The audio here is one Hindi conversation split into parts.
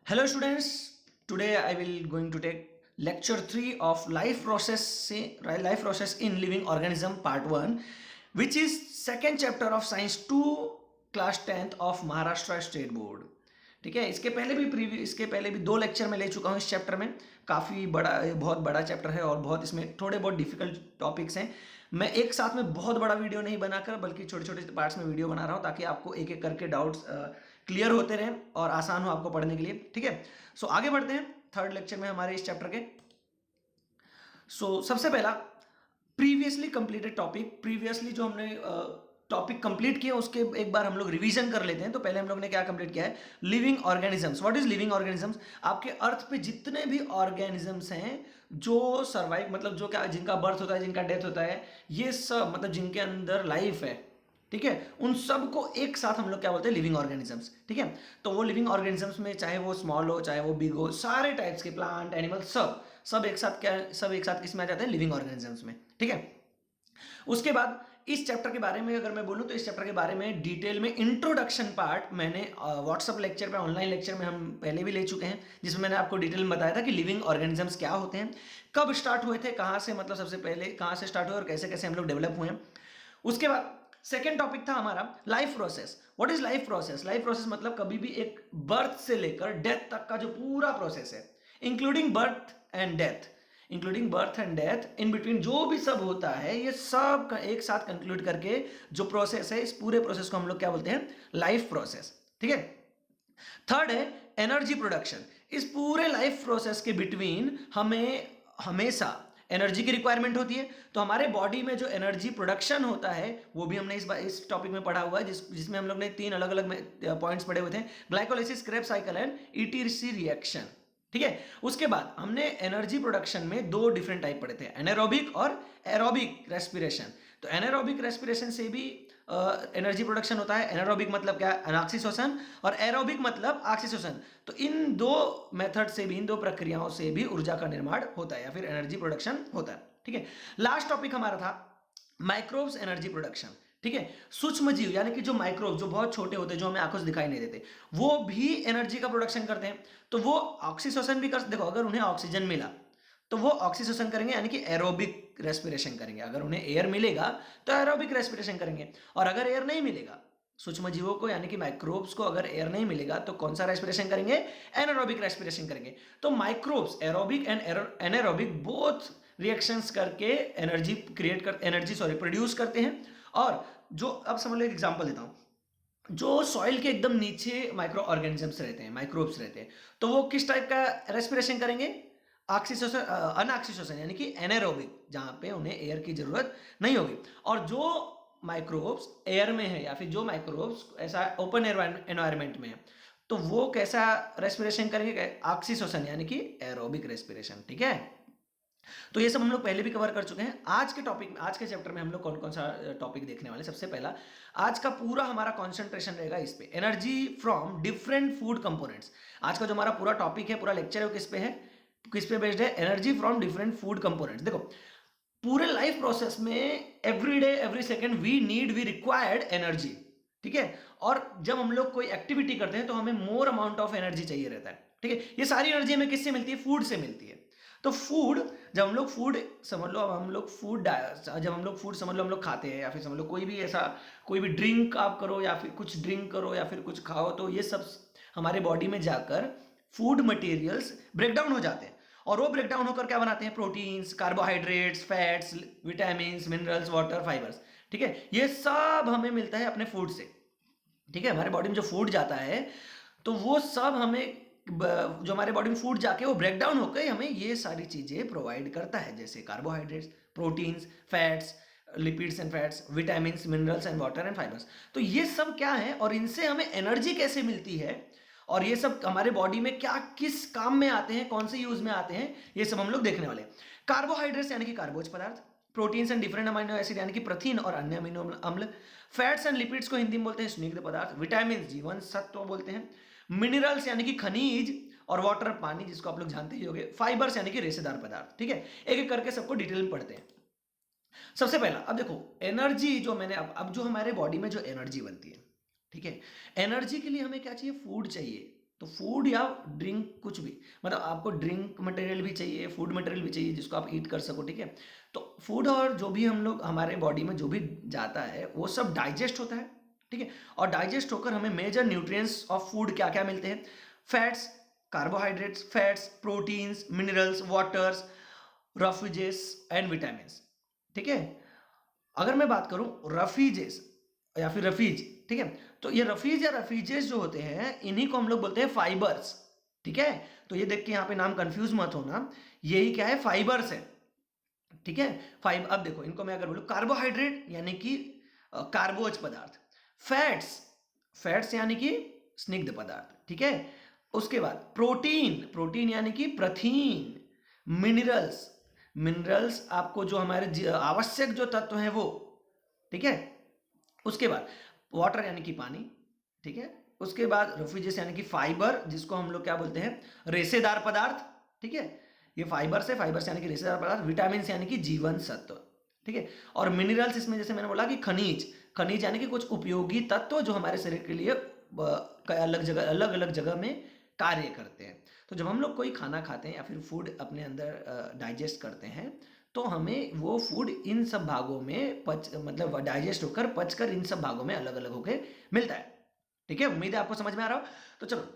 Hello students, today I will going to take lecture 3 of life process in living organism part 1, which is second chapter of science 2 class 10th of Maharashtra State Board. ठीक है, इसके पहले भी दो लेक्चर में ले चुका हूँ इस चैप्टर में। काफ़ी बड़ा, बहुत बड़ा चैप्टर है और बहुत इसमें थोड़े बहुत डिफिकल्ट टॉपिक्स हैं। मैं एक साथ में बहुत बड़ा वीडियो नहीं बनाकर बल्कि छोटे छोटे पार्ट्स में वीडियो बना रहा हूँ ताकि आपको एक एक करके डाउट्स क्लियर होते रहें और आसान हो आपको पढ़ने के लिए। ठीक है, सो आगे बढ़ते हैं थर्ड लेक्चर में हमारे इस चैप्टर के। सबसे पहला प्रीवियसली कंप्लीटेड टॉपिक, प्रीवियसली जो हमने टॉपिक कंप्लीट किया उसके एक बार हम लोग रिवीजन कर लेते हैं। तो पहले हम लोग ने क्या कंप्लीट किया है, living organisms. What is living organisms? आपके अर्थ पे जितने भी ऑर्गेनिजम्स हैं जो सर्वाइव, मतलब जो क्या, जिनका बर्थ होता है, जिनका डेथ होता है, ये सब मतलब जिनके अंदर लाइफ है, ठीक है, उन सब को एक साथ हम लोग क्या बोलते हैं, लिविंग ऑर्गेनिजम्स। ठीक है, तो वो लिविंग ऑर्गेनिजम्स में चाहे वो स्मॉल हो चाहे वो बिग हो, सारे टाइप्स के प्लांट एनिमल सब एक साथ क्या, सब एक साथ किसमें आ जाते हैं, लिविंग ऑर्गेनिजम्स में। ठीक है, उसके बाद इस चैप्टर के बारे में अगर मैं बोलूं तो इस चैप्टर के बारे में डिटेल में इंट्रोडक्शन पार्ट मैंने व्हाट्सअप लेक्चर पे, ऑनलाइन लेक्चर में हम पहले भी ले चुके हैं, जिसमें मैंने आपको डिटेल में बताया था कि लिविंग ऑर्गेनिजम्स क्या होते हैं, कब स्टार्ट हुए थे, कहाँ से, मतलब सबसे पहले कहाँ से स्टार्ट हुए और कैसे कैसे हम लोग डेवलप हुए हैं। उसके बाद सेकेंड टॉपिक था हमारा life process. What is life process? Life process मतलब कभी भी एक बर्थ से लेकर डेथ तक का जो पूरा प्रोसेस है, including birth and death, including birth and death, in between जो भी सब होता है, ये सब का एक साथ कंक्लूड करके जो प्रोसेस है, इस पूरे प्रोसेस को हम लोग क्या बोलते हैं, लाइफ प्रोसेस। ठीक है, थर्ड है एनर्जी प्रोडक्शन। इस पूरे लाइफ प्रोसेस के बिटवीन हमें हमेशा एनर्जी की रिक्वायरमेंट होती है। तो हमारे बॉडी में जो एनर्जी प्रोडक्शन होता है वो भी हमने इस टॉपिक में पढ़ा हुआ है, जिसमें हम लोग ने तीन अलग अलग पॉइंट्स पढ़े हुए थे, glycolysis, Krebs cycle and etc reaction. ठीक है, उसके बाद हमने एनर्जी प्रोडक्शन में दो डिफरेंट टाइप पढ़े थे, एनारोबिक और एरोबिक रेस्पिरेशन। तो एनारोबिक रेस्पिरेशन से भी एनर्जी प्रोडक्शन होता है। एनारोबिक मतलब क्या, अनाक्सी श्वसन, और एरोबिक मतलब आक्सी श्वसन। तो इन दो मेथड से भी, इन दो प्रक्रियाओं से भी ऊर्जा का निर्माण होता है या फिर एनर्जी प्रोडक्शन होता है। ठीक है, लास्ट टॉपिक हमारा था माइक्रोब्स एनर्जी प्रोडक्शन। ठीक है, सूक्ष्म जीव यानी कि जो माइक्रोब, जो बहुत छोटे होते हैं, जो हमें आंखों से दिखाई नहीं देते, वो भी एनर्जी का प्रोडक्शन करते हैं। तो वो ऑक्सीश्वसन भी कर, देखो अगर उन्हें ऑक्सीजन मिला तो वो ऑक्सीश्वसन करेंगे यानी कि एरोबिक रेस्पिरेशन करेंगे। अगर उन्हें एयर मिलेगा तो एरोबिक रेस्पिरेशन करेंगे, और अगर एयर नहीं मिलेगा सूक्ष्म जीवों को यानी कि माइक्रोब्स को, अगर एयर नहीं मिलेगा तो कौन सा रेस्पिरेशन करेंगे, एनारोबिक रेस्पिरेशन करेंगे। तो microbes aerobic and anaerobic both reactions करके एनर्जी क्रिएट कर, एनर्जी सॉरी प्रोड्यूस करते हैं। और जो, अब समझ लो एक एग्जांपल देता हूं, जो सॉइल के एकदम नीचे माइक्रो ऑर्गेनिजम्स रहते हैं, माइक्रोब्स रहते हैं, तो वो किस टाइप का रेस्पिरेशन करेंगे, ऑक्सीश्वसन, अनऑक्सीश्वसन यानी कि एनारोबिक, जहां पे उन्हें एयर की जरूरत नहीं होगी। और जो माइक्रोब्स एयर में है या फिर जो माइक्रोब्स ऐसा ओपन एनवायरमेंट में है, तो वो कैसा रेस्पिरेशन करेंगे, ऑक्सीश्वसन यानी कि एरोबिक रेस्पिरेशन। ठीक है, तो ये सब हम लोग पहले भी कवर कर चुके हैं। आज के टॉपिक में, आज के चैप्टर में हम लोग कौन कौन सा टॉपिक देखने वाले, सबसे पहला आज का पूरा हमारा कंसंट्रेशन रहेगा इस पे, energy from different food components. आज का जो हमारा पूरा टॉपिक है, पूरा लेक्चर है, वो किस पे है, किस पे बेस्ड है, energy from different food components. देखो पूरे लाइफ प्रोसेस में every day every second we required energy. ठीक है, और जब हम लोग कोई एक्टिविटी करते हैं तो हमें मोर अमाउंट ऑफ एनर्जी चाहिए रहता है। ठीक है, ये सारी एनर्जी हमें किससे मिलती है, फूड से मिलती है। तो फूड, जब हम लोग फूड समझ लो, अब हम लोग फूड, जब हम लोग फूड समझ लो हम लोग खाते हैं, या फिर समझ लो कोई भी ऐसा, कोई भी ड्रिंक आप करो या फिर कुछ ड्रिंक करो या फिर कुछ खाओ, तो ये सब हमारे बॉडी में जाकर फूड मटेरियल्स ब्रेक डाउन हो जाते हैं। और वो ब्रेक डाउन होकर क्या बनाते हैं, proteins, carbohydrates, fats, vitamins, minerals, water, fibres. ठीक है, ये सब हमें मिलता है अपने फूड से। ठीक है, हमारे बॉडी में जो फूड जाता है तो वो सब हमें, जो हमारे बॉडी में फूड जाके वो ब्रेक डाउन होकर हमें ये सारी चीजें प्रोवाइड करता है, जैसे carbohydrates, proteins, fats, lipids and fats, vitamins, minerals and water and fibres. तो ये सब क्या है और इनसे हमें एनर्जी कैसे मिलती है, और ये सब हमारे बॉडी में क्या, किस काम में आते हैं, कौन से यूज में आते हैं, ये सब हम लोग देखने वाले। कार्बोहाइड्रेट्स यानी कि कार्बोज पदार्थ, proteins and different amino acid यानी कि प्रथिन और अन्य अमीनो अम्ल, फैट्स एंड लिपिड्स को हिंदी में बोलते हैं स्निग्ध पदार्थ, विटामिन जीवन सत्व बोलते हैं, मिनरल्स यानी कि खनिज, और वाटर पानी जिसको आप लोग जानते ही होंगे, फाइबर्स यानी कि रेशेदार पदार्थ। ठीक है, एक एक करके सबको डिटेल में पढ़ते हैं। सबसे पहला, अब देखो एनर्जी जो मैंने, अब जो हमारे बॉडी में जो एनर्जी बनती है, ठीक है, एनर्जी के लिए हमें क्या चाहिए, फूड चाहिए। तो फूड या ड्रिंक कुछ भी, मतलब आपको ड्रिंक मटेरियल भी चाहिए, फूड मटेरियल भी चाहिए जिसको आप ईट कर सको, ठीक है। तो फूड और जो भी हम लोग हमारे बॉडी में जो भी जाता है वो सब डाइजेस्ट होता है, ठीक है। और डाइजेस्ट होकर हमें मेजर न्यूट्रिएंट्स ऑफ फूड क्या क्या मिलते हैं? Fats, carbohydrates, fats, proteins, minerals, waters, roughages and vitamins, ठीक है। अगर मैं बात करूं रफीजेस या फिर रफीज, ठीक है, तो ये रफीज या रफीजेस जो होते हैं इन्हीं को हम लोग बोलते हैं फाइबर्स, ठीक है। तो ये देख के यहाँ पे नाम कंफ्यूज मत होना, यही क्या है? फाइबर्स है, ठीक है। अब देखो इनको मैं अगर बोलूं कार्बोहाइड्रेट यानी कि कार्बोज पदार्थ, फैट्स, फैट्स यानी कि स्निग्ध पदार्थ, ठीक है। उसके बाद प्रोटीन, प्रोटीन यानी कि प्रथिन, मिनरल्स, मिनरल्स आपको जो हमारे आवश्यक जो तत्व हैं वो, ठीक है। उसके बाद वाटर यानी कि पानी, ठीक है। उसके बाद रेफ्रिजरेशन यानी कि फाइबर, जिसको हम लोग क्या बोलते हैं? रेशेदार पदार्थ, ठीक है। ये फाइबर से, फाइबर यानी कि रेशेदार पदार्थ, विटामिन यानी कि जीवन सत्व, ठीक है। और मिनरल्स इसमें जैसे मैंने बोला कि खनिज, खनिज यानी कि कुछ उपयोगी तत्व जो हमारे शरीर के लिए अलग अलग जगह में कार्य करते हैं। तो जब हम लोग कोई खाना खाते हैं या फिर फूड अपने अंदर डाइजेस्ट करते हैं तो हमें वो फूड इन सब भागों में मतलब डाइजेस्ट होकर पचकर इन सब भागों में अलग अलग होकर मिलता है, ठीक है। उम्मीद है आपको समझ में आ रहा हो। तो चलो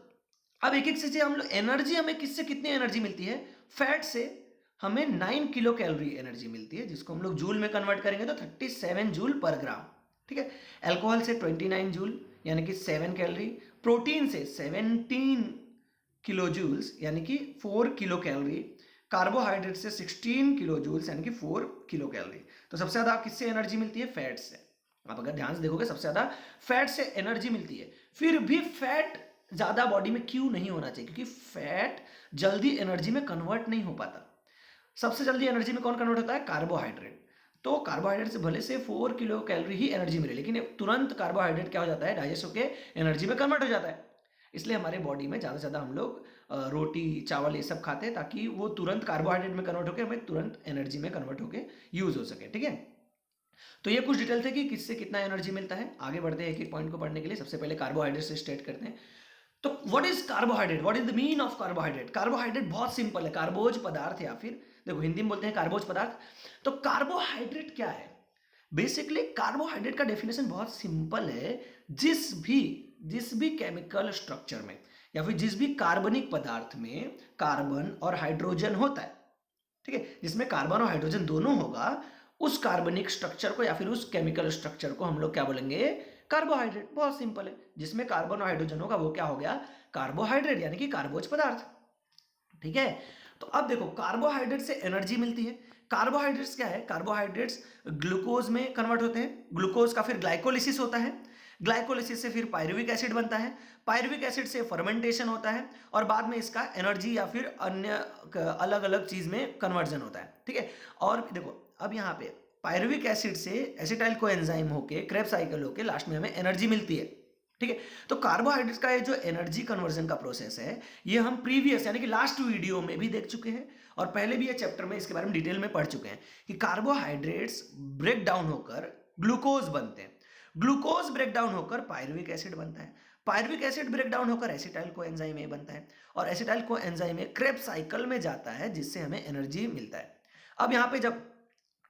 अब एक एक से हम लोग एनर्जी, हमें किससे कितनी एनर्जी मिलती है? फैट से हमें 9 किलो कैलोरी एनर्जी मिलती है, जिसको हम लोग जूल में कन्वर्ट करेंगे तो 37 जूल पर ग्राम, ठीक है। अल्कोहल से 29 जूल यानी कि 7 कैलोरी, प्रोटीन से 17 किलो जूल्स यानी कि 4 किलो कैलोरी, कार्बोहाइड्रेट से 16 किलो जूल्स यानी कि 4 किलो कैलोरी। तो सबसे ज़्यादा किससे एनर्जी मिलती है? फैट से। आप अगर ध्यान से देखोगे सबसे ज़्यादा फैट से एनर्जी मिलती है। फिर भी फैट ज़्यादा बॉडी में क्यों नहीं होना चाहिए? क्योंकि फैट जल्दी एनर्जी में कन्वर्ट नहीं हो पाता। सबसे जल्दी एनर्जी में कौन कन्वर्ट होता है? कार्बोहाइड्रेट। तो कार्बोहाइड्रेट से भले से 4 किलो कैलोरी ही एनर्जी मिले, लेकिन तुरंत कार्बोहाइड्रेट क्या हो जाता है? डाइजेस्ट होकर एनर्जी में कन्वर्ट हो जाता है। इसलिए हमारे बॉडी में ज़्यादा से ज़्यादा हम लोग रोटी चावल ये सब खाते हैं ताकि वो तुरंत कार्बोहाइड्रेट में कन्वर्ट होकर हमें तुरंत एनर्जी में कन्वर्ट होकर यूज़ हो सके, ठीक है। तो ये कुछ डिटेल थे कि किससे कितना एनर्जी मिलता है। आगे बढ़ते हैं एक एक पॉइंट को पढ़ने के लिए। सबसे पहले कार्बोहाइड्रेट से स्टार्ट करते हैं। तो what is carbohydrate? What is the mean of carbohydrate? Carbohydrate बहुत सिंपल है, कार्बोज पदार्थ या फिर देखो हिंदी में बोलते हैं कार्बोज पदार्थ। तो कार्बोहाइड्रेट क्या है? बेसिकली कार्बोहाइड्रेट का डेफिनेशन बहुत सिंपल है। जिस भी केमिकल स्ट्रक्चर में या फिर जिस भी कार्बनिक पदार्थ में कार्बन और हाइड्रोजन होता है, ठीक है, जिसमें कार्बन और हाइड्रोजन दोनों होगा, उस कार्बनिक स्ट्रक्चर को या फिर उस केमिकल स्ट्रक्चर को हम लोग क्या बोलेंगे? कार्बोहाइड्रेट। बहुत सिंपल है, जिसमें कार्बन और हाइड्रोजन होगा वो क्या हो गया? कार्बोहाइड्रेट यानी कि कार्बोज पदार्थ, ठीक है। तो अब देखो कार्बोहाइड्रेट से एनर्जी मिलती है। कार्बोहाइड्रेट्स क्या है? कार्बोहाइड्रेट्स ग्लूकोज में कन्वर्ट होते हैं, ग्लूकोज का फिर ग्लाइकोलिसिस होता है, ग्लाइकोलिसिस से फिर पायरुविक एसिड बनता है, पायरुविक एसिड से फर्मेंटेशन होता है और बाद में इसका एनर्जी या फिर अन्य अलग अलग चीज में कन्वर्जन होता है, ठीक है। और देखो अब यहाँ पे पायरुविक एसिड से एसिटाइल कोएंजाइम होके क्रेब्स साइकिल होके लास्ट में हमें एनर्जी मिलती है, ठीक है। तो कार्बोहाइड्रेट्स का ये जो एनर्जी कन्वर्जन का प्रोसेस है ये हम प्रीवियस यानी कि लास्ट वीडियो में भी देख चुके हैं और पहले भी ये चैप्टर में इसके बारे में डिटेल में पढ़ चुके हैं कि कार्बोहाइड्रेट्स ब्रेक डाउन होकर ग्लूकोज बनते हैं, ग्लूकोज ब्रेक डाउन होकर पायरुविक एसिड बनता है, पायरुविक एसिड ब्रेक डाउन होकर एसिटाइल कोएंजाइम ए बनता है और acetyl coenzyme A Krebs cycle में जाता है जिससे हमें एनर्जी मिलता है। अब यहाँ पे जब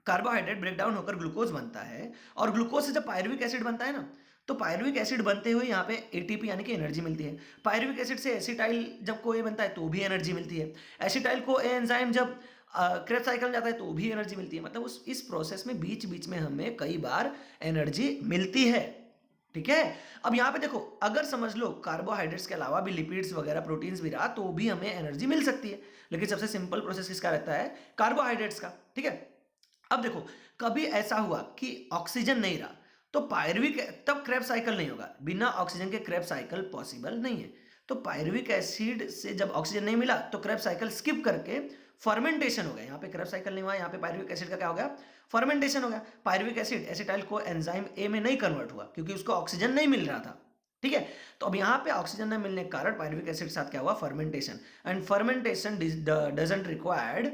कार्बोहाइड्रेट ब्रेक डाउन होकर ग्लूकोज बनता है और ग्लूकोज से जब पायरुविक एसिड बनता है ना, तो पायरुविक एसिड बनते हुए यहाँ पे एटीपी यानी कि एनर्जी मिलती है। पायरुविक एसिड से एसिटाइल जब को ए बनता है तो भी एनर्जी मिलती है। एसिटाइल को ए एंजाइम जब क्रेब्स साइकिल में जाता है तो भी एनर्जी मिलती है। मतलब इस प्रोसेस में बीच बीच में हमें कई बार एनर्जी मिलती है, ठीक है। अब यहाँ पे देखो अगर समझ लो कार्बोहाइड्रेट्स के अलावा भी लिपिड्स वगैरह प्रोटीन्स भी रहा तो भी हमें एनर्जी मिल सकती है, लेकिन सबसे सिंपल प्रोसेस किसका रहता है? कार्बोहाइड्रेट्स का, ठीक है। अब देखो कभी ऐसा हुआ कि ऑक्सीजन नहीं रहा तो पायरुविक, तब क्रेब्स साइकिल नहीं होगा, बिना ऑक्सीजन के क्रेब्स साइकिल पॉसिबल नहीं है। तो पायरुविक एसिड से जब ऑक्सीजन नहीं मिला तो क्रेब्स साइकिल स्किप करके फर्मेंटेशन हो गया। यहाँ पे क्रेब्स साइकिल नहीं हुआ, यहाँ पे पायरुविक एसिड का क्या हो गया? फर्मेंटेशन हो गया। Pyruvic acid acetyl co enzyme A में नहीं कन्वर्ट हुआ क्योंकि उसको ऑक्सीजन नहीं मिल रहा था, ठीक है। तो अब यहाँ पे ऑक्सीजन न मिलने के कारण पायरुविक एसिड के साथ क्या हुआ? Fermentation, and fermentation doesn't required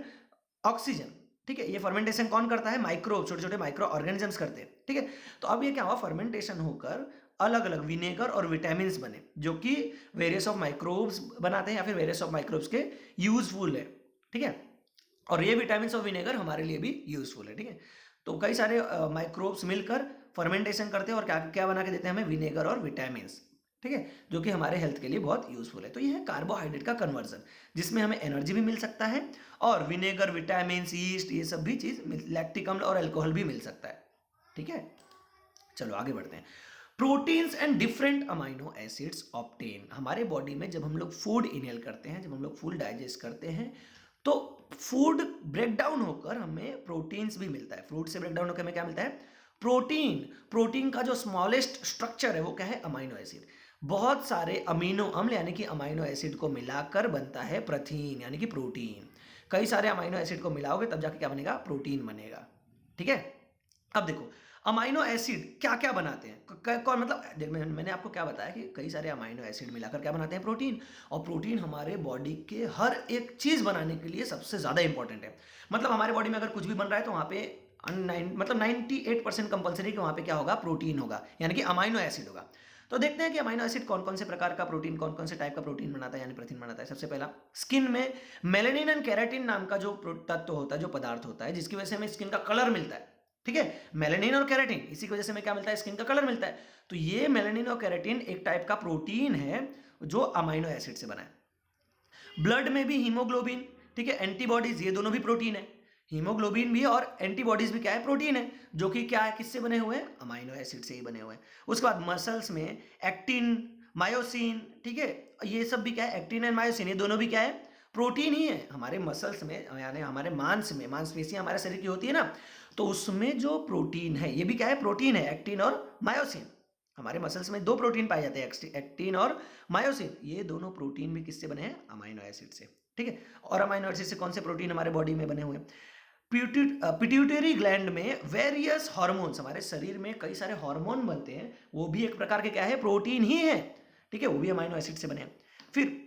oxygen, ठीक है। ये फर्मेंटेशन कौन करता है? छोटे छोटे माइक्रो ऑर्गेनिजम्स करते हैं, ठीक है। तो अब ये क्या हुआ? फर्मेंटेशन होकर अलग अलग विनेगर और विटामिन्स बने जो कि वेरियस ऑफ माइक्रोब्स बनाते हैं या फिर वेरियस ऑफ माइक्रोब्स के यूजफुल है, ठीक है। और ये विटामिन्स और विनेगर हमारे लिए भी यूजफुल है, ठीक है। तो कई सारे माइक्रोब्स मिलकर फर्मेंटेशन करते हैं और क्या क्या बना के देते हैं हमें, विनेगर और विटामिन्स, ठीक है, जो कि हमारे हेल्थ के लिए बहुत यूजफुल है। तो ये है कार्बोहाइड्रेट का कन्वर्जन, जिसमें हमें एनर्जी भी मिल सकता है और विनेगर, विटामिन्स, ईस्ट, ये सब भी चीज़, लैक्टिक अम्ल और अल्कोहल भी मिल सकता है, ठीक है। चलो आगे बढ़ते हैं। Proteins and different amino acids obtain. हमारे बॉडी में जब हम लोग फूड इनहेल करते हैं, जब हम लोग फूड डाइजेस्ट करते हैं, तो फूड ब्रेक डाउन होकर हमें प्रोटीन्स भी मिलता है। फ्रूट से ब्रेक डाउन होकर हमें क्या मिलता है, प्रोटीन। प्रोटीन का जो स्मॉलेस्ट स्ट्रक्चर है वो क्या है, अमाइनो एसिड। बहुत सारे अमीनो अम्ल यानी कि अमाइनो एसिड को मिलाकर बनता है प्रथिन यानी कि प्रोटीन। कई सारे अमाइनो एसिड को मिलाओगे तब जाके क्या बनेगा, प्रोटीन बनेगा, ठीक है। अब देखो अमाइनो एसिड क्या क्या बनाते हैं, कौन मतलब मैंने आपको क्या बताया कि कई सारे अमाइनो एसिड मिलाकर क्या बनाते हैं, प्रोटीन। और प्रोटीन हमारे बॉडी के हर एक चीज़ बनाने के लिए सबसे ज़्यादा इंपॉर्टेंट है। मतलब हमारे बॉडी में अगर कुछ भी बन रहा है तो वहाँ पे मतलब 98% कंपलसरी कि वहाँ पे क्या होगा, प्रोटीन होगा यानी कि अमाइनो एसिड होगा। तो देखते हैं कि अमाइनो एसिड कौन कौन से प्रकार का प्रोटीन, कौन कौन से टाइप का प्रोटीन बनाता है यानी प्रोटीन बनाता है। सबसे पहला, स्किन में मेलेनिन एंड केराटिन नाम का जो तत्व होता है, जो पदार्थ होता है, जिसकी वजह से हमें स्किन का कलर मिलता है, ठीक है। मेलेनिन और केराटिन, इसी की वजह से हमें क्या मिलता है, स्किन का कलर मिलता है। तो ये मेलेनिन और केराटिन एक टाइप का प्रोटीन है जो अमाइनो एसिड से बना है। ब्लड में भी हीमोग्लोबिन, ठीक है, एंटीबॉडीज, ये दोनों भी प्रोटीन है। हीमोग्लोबिन भी और एंटीबॉडीज भी क्या है, प्रोटीन है, जो कि क्या है, किससे बने हुए हैं, अमाइनो एसिड से ही बने हुए हैं। उसके बाद मसल्स में एक्टिन, मायोसिन, ठीक है, ये सब भी क्या है, एक्टिन एंड मायोसिन, ये दोनों भी क्या है, प्रोटीन ही है। हमारे मसल्स में यानी हमारे मांस में, मांसपेशियां हमारे शरीर की होती है ना, तो उसमें जो प्रोटीन है ये भी क्या है, प्रोटीन है, एक्टिन और मायोसिन। हमारे मसल्स में दो प्रोटीन पाए जाते हैं, एक्टिन और मायोसिन। ये दोनों प्रोटीन भी किससे बने हैं, अमाइनो एसिड से, ठीक है। और अमाइनो एसिड से कौन से प्रोटीन हमारे बॉडी में बने हुए हैं, पिट्यूटरी ग्लैंड में वेरियस हार्मोन्स, हमारे शरीर में कई सारे हार्मोन बनते हैं, वो भी एक प्रकार के क्या है, प्रोटीन ही है, ठीक है, वो भी अमाइनो एसिड से बने हैं। फिर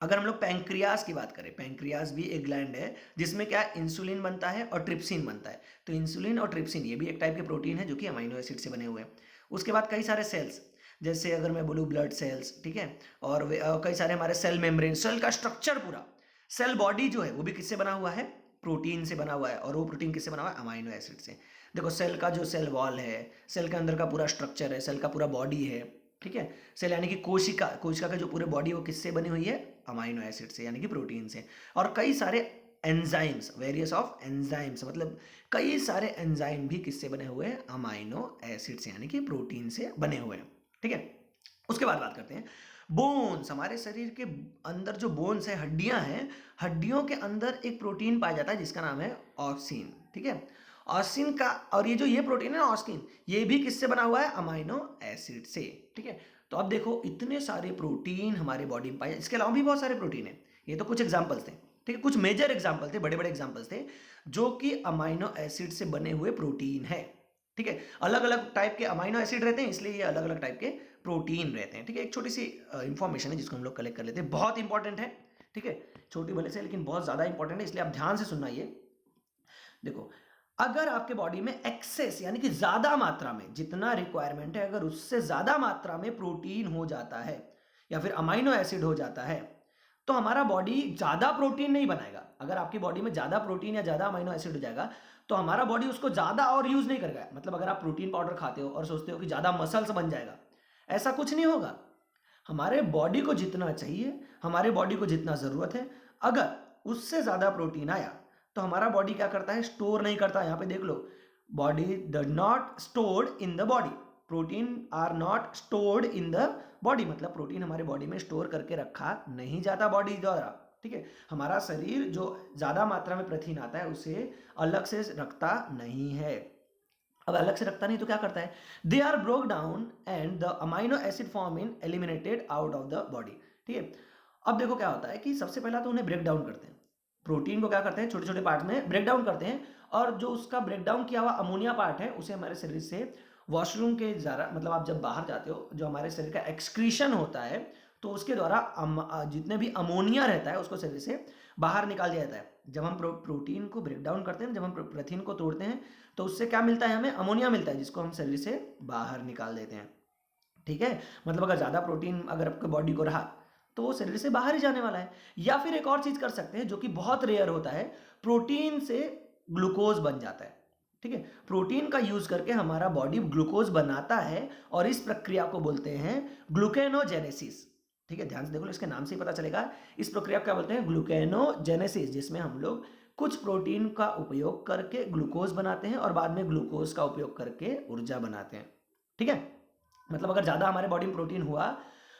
अगर हम लोग पैंक्रियाज की बात करें, पैंक्रियाज भी एक ग्लैंड है जिसमें क्या, इंसुलिन बनता है और ट्रिप्सिन बनता है। तो इंसुलिन और ट्रिप्सिन ये भी एक टाइप के प्रोटीन है जो कि अमाइनो एसिड से बने हुए हैं। उसके बाद कई सारे सेल्स, जैसे अगर मैं बोलूँ ब्लड सेल्स, ठीक है, और कई सारे हमारे सेल मेम्ब्रेन, सेल का स्ट्रक्चर पूरा, सेल बॉडी जो है वो भी किससे बना हुआ है, प्रोटीन से बना हुआ है। और वो प्रोटीन किससे बना हुआ है, अमाइनो एसिड से। देखो सेल का जो सेल वॉल है, सेल के अंदर का पूरा स्ट्रक्चर है, सेल का पूरा बॉडी है, ठीक है। सेल यानी कि कोशिका, कोशिका का जो पूरे बॉडी वो किससे बनी हुई है, अमाइनो एसिड से यानी कि प्रोटीन से। और कई सारे एंजाइम्स, वेरियस ऑफ एंजाइम्स, मतलब कई सारे एंजाइम भी किससे बने हुए हैं, अमाइनो एसिड से यानी कि प्रोटीन से बने हुए हैं, ठीक है। उसके बाद बात करते हैं बोन्स। हमारे शरीर के अंदर जो बोन्स है, हड्डियां हैं, हड्डियों के अंदर एक प्रोटीन पाया जाता है जिसका नाम है ऑक्सिन, ठीक है। ऑक्सिन का, और ये जो ये प्रोटीन है ना ऑक्सिन, ये भी किससे बना हुआ है, अमाइनो एसिड से, ठीक है। तो अब देखो इतने सारे प्रोटीन हमारे बॉडी में पाए, इसके अलावा भी बहुत सारे प्रोटीन है। ये तो कुछ एग्जाम्पल्स थे, ठीक है, कुछ मेजर एग्जाम्पल थे, बड़े बड़े एग्जाम्पल्स थे जो कि अमाइनो एसिड से बने हुए प्रोटीन है, ठीक है। अलग अलग टाइप के अमाइनो एसिड रहते हैं, इसलिए ये अलग अलग टाइप के प्रोटीन रहते हैं, ठीक है। एक छोटी सी इंफॉर्मेशन है जिसको हम लोग कलेक्ट कर लेते हैं, बहुत इंपॉर्टेंट है, ठीक है, छोटी भले से लेकिन बहुत ज़्यादा इंपॉर्टेंट है, इसलिए आप ध्यान से सुनना। ये देखो, अगर आपके बॉडी में एक्सेस यानी कि ज़्यादा मात्रा में, जितना रिक्वायरमेंट है, अगर उससे ज़्यादा मात्रा में प्रोटीन हो जाता है या फिर अमाइनो एसिड हो जाता है, तो हमारा बॉडी ज़्यादा प्रोटीन नहीं बनाएगा। अगर आपकी बॉडी में ज़्यादा प्रोटीन या ज़्यादा अमाइनो एसिड हो जाएगा तो हमारा बॉडी उसको ज़्यादा और यूज़ नहीं करेगा। मतलब अगर आप प्रोटीन पाउडर खाते हो और सोचते हो कि ज़्यादा मसल्स बन जाएगा, ऐसा कुछ नहीं होगा। हमारे बॉडी को जितना चाहिए, हमारे बॉडी को जितना ज़रूरत है, अगर उससे ज़्यादा प्रोटीन आया तो हमारा बॉडी क्या करता है, स्टोर नहीं करता। यहाँ पे देख लो, body does not stored in the body, protein are not stored in the body, मतलब प्रोटीन हमारे बॉडी में स्टोर करके रखा नहीं जाता बॉडी द्वारा, ठीक है। हमारा शरीर जो ज़्यादा मात्रा में प्रोटीन आता है उसे अलग से रखता नहीं है। अब अलग से रखता नहीं तो क्या करता है, they are broke down and the amino acid form in eliminated out of the body, ठीक है। अब देखो क्या होता है कि सबसे पहला तो उन्हें ब्रेक डाउन करते हैं, प्रोटीन को क्या करते हैं, छोटे छोटे पार्ट में ब्रेक डाउन करते हैं, और जो उसका ब्रेक डाउन किया हुआ अमोनिया पार्ट है उसे हमारे शरीर से वॉशरूम के द्वारा, मतलब आप जब बाहर जाते हो, जो हमारे शरीर का एक्सक्रीशन होता है, तो उसके द्वारा जितने भी अमोनिया रहता है उसको शरीर से बाहर निकाल दिया जाता है। जब हम प्रोटीन को ब्रेक डाउन करते हैं, जब हम प्रोटीन को तोड़ते हैं, तो उससे क्या मिलता है, हमें अमोनिया मिलता है, जिसको हम शरीर से बाहर निकाल देते हैं, ठीक है, मतलब अगर ज़्यादा प्रोटीन अगर आपके बॉडी को रहा तो वो शरीर से बाहर ही जाने वाला है। या फिर एक और चीज़ कर सकते हैं जो कि बहुत रेयर होता है, प्रोटीन से ग्लूकोज बन जाता है। ठीक है, प्रोटीन का यूज करके हमारा बॉडी ग्लूकोज बनाता है और इस प्रक्रिया को बोलते हैं ग्लूकेनोजेनेसिस। ठीक है, ध्यान से देखो, इसके नाम से ही पता चलेगा इस प्रक्रिया को क्या बोलते हैं, ग्लूकेनोजेनेसिस, जिसमें हम लोग कुछ प्रोटीन का उपयोग करके ग्लूकोज बनाते हैं और बाद में ग्लूकोज का उपयोग करके ऊर्जा बनाते हैं। ठीक है, मतलब अगर ज़्यादा हमारे बॉडी में प्रोटीन हुआ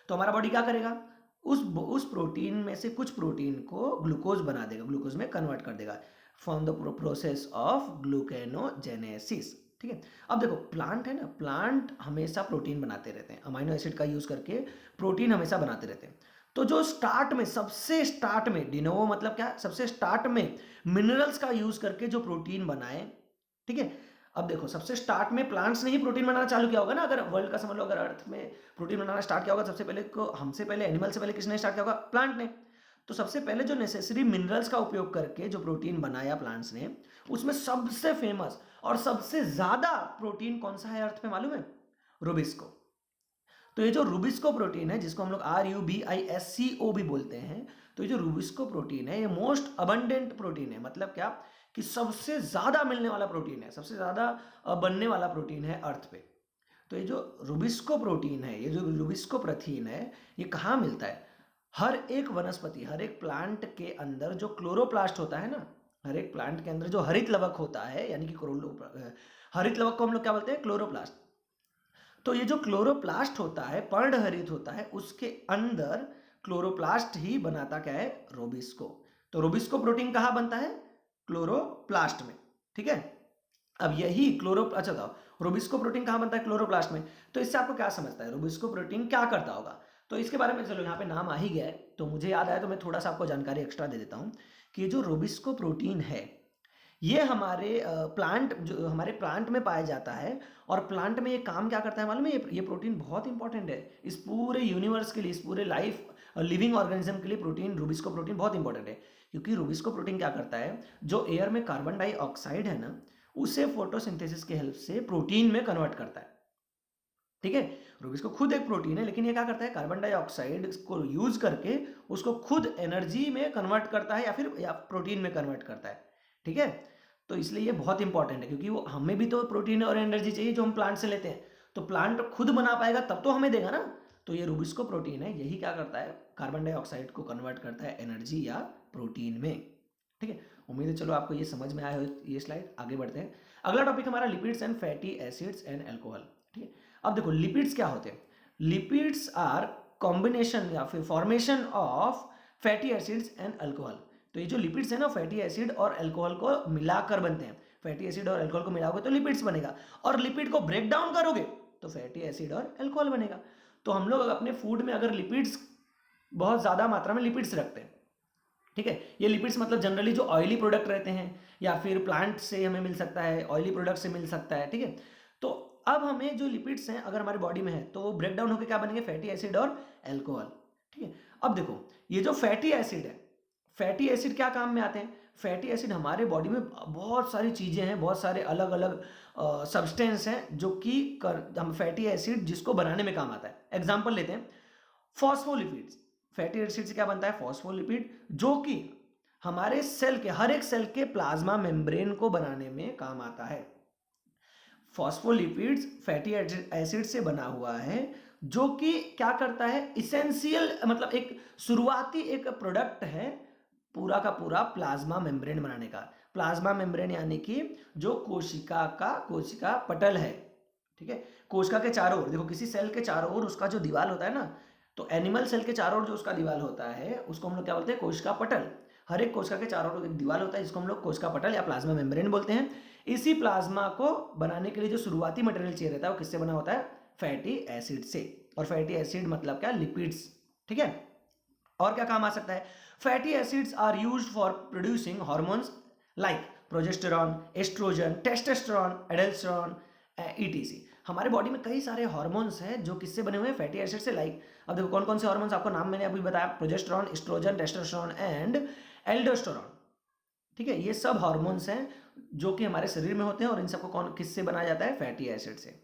तो हमारा बॉडी क्या करेगा, उस प्रोटीन में से कुछ प्रोटीन को ग्लूकोज बना देगा, ग्लूकोज में कन्वर्ट कर देगा, फ्रॉम द प्रोसेस ऑफ ग्लूकेनोजेनेसिस। ठीक है, अब देखो प्लांट है ना, प्लांट हमेशा प्रोटीन बनाते रहते हैं, अमीनो एसिड का यूज करके प्रोटीन हमेशा बनाते रहते हैं। तो जो स्टार्ट में, सबसे स्टार्ट में, डिनोवो मतलब क्या, सबसे स्टार्ट में मिनरल्स का यूज करके जो प्रोटीन बनाए। ठीक है, अब देखो सबसे स्टार्ट में प्लांट्स ने ही प्रोटीन बनाना चालू किया होगा ना, अगर वर्ल्ड का समझ लो, अगर अर्थ में प्रोटीन बनाना स्टार्ट किया होगा सबसे पहले, को हमसे पहले, एनिमल से पहले किसने स्टार्ट किया होगा, प्लांट ने। तो सबसे पहले जो नेसेसरी मिनरल्स का उपयोग करके जो प्रोटीन बनाया प्लांट्स ने, उसमें सबसे फेमस और सबसे ज्यादा प्रोटीन कौन सा है अर्थ में मालूम है, रूबिस्को। तो ये जो रूबिस्को प्रोटीन है, जिसको हम लोग RUBISCO भी बोलते हैं, तो ये जो रूबिस्को प्रोटीन है, ये मोस्ट अबंडेंट प्रोटीन है। मतलब क्या कि सबसे ज्यादा मिलने वाला प्रोटीन है, सबसे ज्यादा बनने वाला प्रोटीन है अर्थ पे। तो ये जो रूबिस्को प्रोटीन है, ये जो रूबिस्को प्रोटीन है, ये कहाँ मिलता है, हर एक वनस्पति, हर एक प्लांट के अंदर जो क्लोरोप्लास्ट होता है ना, हर एक प्लांट के अंदर जो हरित लवक होता है, यानी कि हरित लवक को हम लोग क्या बोलते हैं, क्लोरोप्लास्ट। तो ये जो क्लोरोप्लास्ट होता है, पर्णहरित होता है, उसके अंदर क्लोरोप्लास्ट ही बनाता क्या है, रूबिस्को। तो रूबिस्को प्रोटीन कहाँ बनता है, क्लोरोप्लास्ट में। ठीक है, अब यही अच्छा बताओ, रूबिस्को प्रोटीन कहाँ बनता है, क्लोरोप्लास्ट में। तो इससे आपको क्या समझता है, रूबिस्को प्रोटीन क्या करता होगा। तो इसके बारे में चलो यहाँ पे नाम आ ही गया है, तो मुझे याद आया तो मैं थोड़ा सा आपको जानकारी एक्स्ट्रा दे देता हूँ कि जो रूबिस्को प्रोटीन है, ये हमारे प्लांट, जो हमारे प्लांट में पाया जाता है। और प्लांट में ये काम क्या करता है मालूम है, ये प्रोटीन बहुत इंपॉर्टेंट है इस पूरे यूनिवर्स के लिए, इस पूरे लाइफ लिविंग ऑर्गेनिज्म के लिए प्रोटीन, रूबिस्को प्रोटीन बहुत इंपॉर्टेंट है। क्योंकि रूबिस्को प्रोटीन क्या करता है, जो एयर में कार्बन डाइऑक्साइड है ना, उसे फोटोसिंथेसिस के हेल्प से प्रोटीन में कन्वर्ट करता है। ठीक है, रूबिस्को खुद एक प्रोटीन है, लेकिन ये क्या करता है, कार्बन डाइऑक्साइड को यूज करके उसको खुद एनर्जी में कन्वर्ट करता है, या प्रोटीन में कन्वर्ट करता है। ठीक है, तो इसलिए ये बहुत इंपॉर्टेंट है, क्योंकि वो हमें भी तो प्रोटीन और एनर्जी चाहिए जो हम प्लांट से लेते हैं, तो प्लांट खुद बना पाएगा तब तो हमें देगा ना। तो ये रूबिस्को प्रोटीन है, यही क्या करता है, कार्बन डाइऑक्साइड को कन्वर्ट करता है एनर्जी या प्रोटीन में। ठीक है, उम्मीद है चलो आपको ये समझ में आया हो ये स्लाइड। आगे बढ़ते हैं, अगला टॉपिक हमारा lipids and fatty acids and alcohol. ठीक है, अब देखो लिपिड्स क्या होते हैं, लिपिड्स आर कॉम्बिनेशन या फिर formation of fatty acids and alcohol. तो ये जो लिपिड्स है ना, फैटी एसिड और अल्कोहल को मिलाकर बनते हैं। फैटी एसिड और अल्कोहल को मिलाओगे तो लिपिड्स बनेगा, और लिपिड को ब्रेक डाउन करोगे तो फैटी एसिड और अल्कोहल बनेगा। तो हम लोग अपने फूड में अगर लिपिड्स, बहुत ज़्यादा मात्रा में लिपिड्स रखते हैं। ठीक है, ये लिपिड्स मतलब जनरली जो ऑयली प्रोडक्ट रहते हैं, या फिर प्लांट से हमें मिल सकता है, ऑयली प्रोडक्ट से मिल सकता है। ठीक है, तो अब हमें जो लिपिड्स हैं अगर हमारी बॉडी में है, तो वो ब्रेक डाउन होकर क्या बनेंगे, फैटी एसिड और अल्कोहल। ठीक है, अब देखो ये जो फैटी एसिड है, फैटी एसिड क्या काम में आते हैं, फैटी एसिड हमारे बॉडी में बहुत सारी चीज़ें हैं, बहुत सारे अलग अलग सब्सटेंस हैं जो कि हम फैटी एसिड जिसको बनाने में काम आता है। एग्जाम्पल लेते हैं, फॉस्फोलिपिड्स। फैटी एसिड से क्या बनता है, फॉस्फोलिपिड, जो कि हमारे सेल के, हर एक सेल के प्लाज्मा मेम्ब्रेन को बनाने में काम आता है। फॉस्फोलिपिड्स फैटी एसिड से बना हुआ है, जो कि क्या करता है, इसेंशियल, मतलब एक शुरुआती एक प्रोडक्ट है पूरा का पूरा प्लाज्मा मेम्ब्रेन बनाने का। प्लाज्मा मेम्ब्रेन यानी कि जो कोशिका पटल है। ठीक है, कोशिका के चारों ओर, देखो किसी सेल के चारों ओर उसका जो दीवार होता है ना, तो एनिमल सेल के चारों ओर जो उसका दीवार होता है उसको हम लोग क्या बोलते हैं, कोशिका पटल। हर एक कोशिका के चारों ओर एक दीवार होता है जिसको हम लोग कोशिका पटल या प्लाज्मा मेम्ब्रेन बोलते हैं। इसी प्लाज्मा को बनाने के लिए जो शुरुआती मटेरियल चाहिए रहता है वो किससे बना होता है, फैटी एसिड से। और फैटी एसिड मतलब क्या, लिपिड्स। ठीक है, और क्या काम आ सकता है, fatty acids are used for producing hormones like progesterone, oestrogen, testosterone, aldosterone, ETC। हमारे बॉडी में कई सारे हार्मोन्स हैं जो किससे बने हुए हैं, फैटी एसिड से। लाइक अब देखो कौन कौन से हार्मोन्स, आपको नाम मैंने अभी बताया, progesterone, oestrogen, testosterone and aldosterone. ठीक है, ये सब हार्मोन्स हैं जो कि हमारे शरीर में होते हैं, और इन सबको कौन किससे बनाया जाता है, फैटी एसिड से।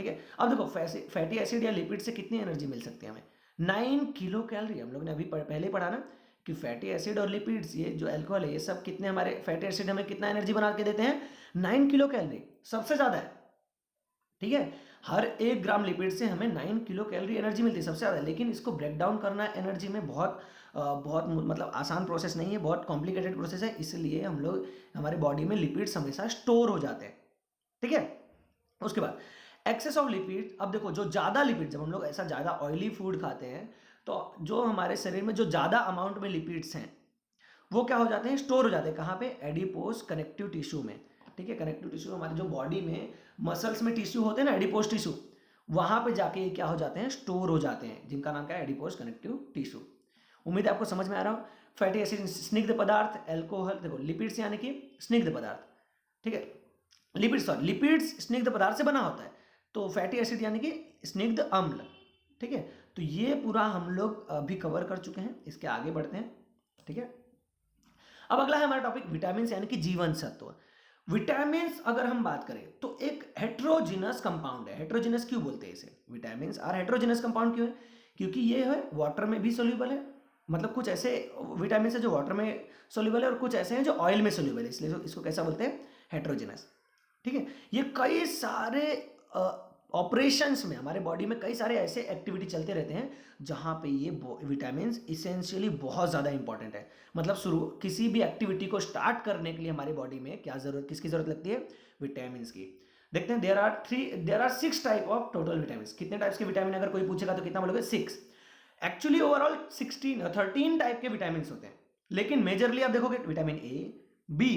ठीक है। अब देखो फैटी एसिड या लिपिड से कितनी एनर्जी मिल सकती है हमें? 9 किलो कैलोरी। हम लोग ने अभी पहले पढ़ा ना कि फैटी एसिड और लिपिड्स, ये जो अल्कोहल है, ये सब कितने, हमारे फैटी एसिड हमें कितना एनर्जी बना के देते हैं? 9 किलो कैलोरी, सबसे ज़्यादा है। ठीक है, हर 1 ग्राम लिपिड से हमें 9 किलो कैलोरी एनर्जी मिलती है, सबसे ज़्यादा। लेकिन इसको ब्रेक डाउन करना एनर्जी में बहुत मतलब आसान प्रोसेस नहीं है, बहुत कॉम्प्लिकेटेड प्रोसेस है। इसलिए हम लोग, हमारे बॉडी में लिपिड्स हमेशा स्टोर हो जाते हैं। ठीक है, उसके बाद एक्सेस ऑफ लिपिड। अब देखो, जो ज़्यादा लिपिड, जब हम लोग ऐसा ज़्यादा ऑयली फूड खाते हैं तो जो हमारे शरीर में जो ज़्यादा अमाउंट में लिपिड्स हैं वो क्या हो जाते हैं? स्टोर हो जाते हैं। कहाँ पे? एडिपोज कनेक्टिव टिश्यू में। ठीक है, कनेक्टिव टिश्यू हमारे जो बॉडी में मसल्स में टिश्यू होते हैं ना, एडिपोज टिश्यू, वहाँ पे जाके ये क्या हो जाते हैं? स्टोर हो जाते हैं, जिनका नाम क्या है? Adipose connective tissue. उम्मीद है आपको समझ में आ रहा हो। फैटी एसिड स्निग्ध पदार्थ, अल्कोहल, देखो लिपिड्स यानी कि स्निग्ध पदार्थ। ठीक है, लिपिड्स स्निग्ध पदार्थ से बना होता है, तो फैटी एसिड यानी कि स्निग्ध अम्ल। ठीक है, तो ये पूरा हम लोग अभी कवर कर चुके हैं। इसके आगे बढ़ते हैं। ठीक है, अब अगला है हमारा टॉपिक विटामिन यानी कि जीवन सत्व। विटामिन अगर हम बात करें तो एक हेट्रोजिनस कंपाउंड है। हेट्रोजिनस क्यों बोलते हैं इसे? विटामिन आर हेट्रोजिनस कंपाउंड क्यों है? क्योंकि ये है वाटर में भी सोल्यूबल है, मतलब कुछ ऐसे विटामिन है जो वाटर में सोल्यूबल है और कुछ ऐसे हैं जो ऑयल में सोल्यूबल है, इसलिए इसको कैसा बोलते हैं? हेट्रोजिनस। ठीक है, ये कई सारे ऑपरेशंस में, हमारे बॉडी में कई सारे ऐसे एक्टिविटी चलते रहते हैं जहाँ पे ये विटामिन इसेंशियली बहुत ज़्यादा इंपॉर्टेंट है। मतलब किसी भी एक्टिविटी को स्टार्ट करने के लिए हमारी बॉडी में किसकी ज़रूरत लगती है? विटामिन की। देखते हैं, there are 6 type of total vitamin. कितने टाइप्स के विटामिन अगर कोई पूछेगा तो कितना बोलोगे? 6। एक्चुअली ओवरऑल 13 टाइप के विटामिन होते हैं, लेकिन मेजरली आप देखोगे vitamin A, B,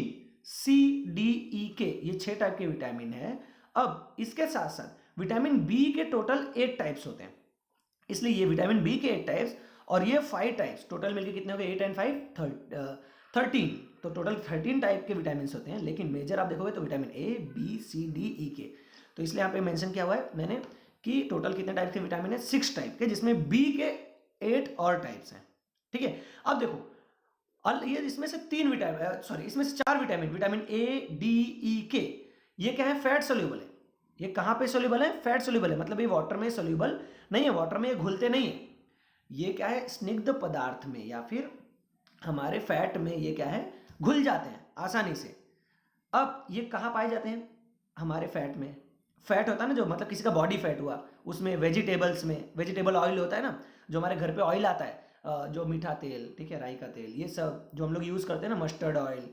C, D, E, K, ये 6 टाइप के विटामिन है। अब इसके साथ साथ विटामिन बी के टोटल 8 टाइप्स होते हैं, इसलिए ये विटामिन बी के 8 टाइप्स और ये 5 टाइप्स, टोटल मिलके कितने हो गए? 8 एंड 5 13, तो टोटल 13 टाइप के विटामिन होते हैं। लेकिन मेजर आप देखोगे तो vitamin A, B, C, D, E, K, तो इसलिए यहाँ पे मेंशन किया हुआ है मैंने कि टोटल कितने टाइप के विटामिन है? 6 टाइप के, जिसमें बी के 8 और टाइप्स हैं। ठीक है, अब देखो ये इसमें से 3 विटामिन, सॉरी इसमें से 4 vitamin, vitamin A, D, E, K, ये क्या है? फैट सोल्यूबल है। ये कहाँ पे सोल्यूबल है? फैट सोल्यूबल है, मतलब ये वाटर में सोल्यूबल नहीं है, वाटर में ये घुलते नहीं है। ये क्या है? स्निग्ध पदार्थ में या फिर हमारे फैट में ये क्या है? घुल जाते हैं आसानी से। अब ये कहाँ पाए जाते हैं? हमारे फैट में। फैट होता है ना, जो मतलब किसी का बॉडी फैट हुआ, उसमें वेजिटेबल्स में वेजिटेबल ऑयल होता है ना, जो हमारे घर पे ऑयल आता है, जो मीठा तेल, ठीक है, राई का तेल, ये सब जो हम लोग यूज़ करते हैं ना, मस्टर्ड ऑयल,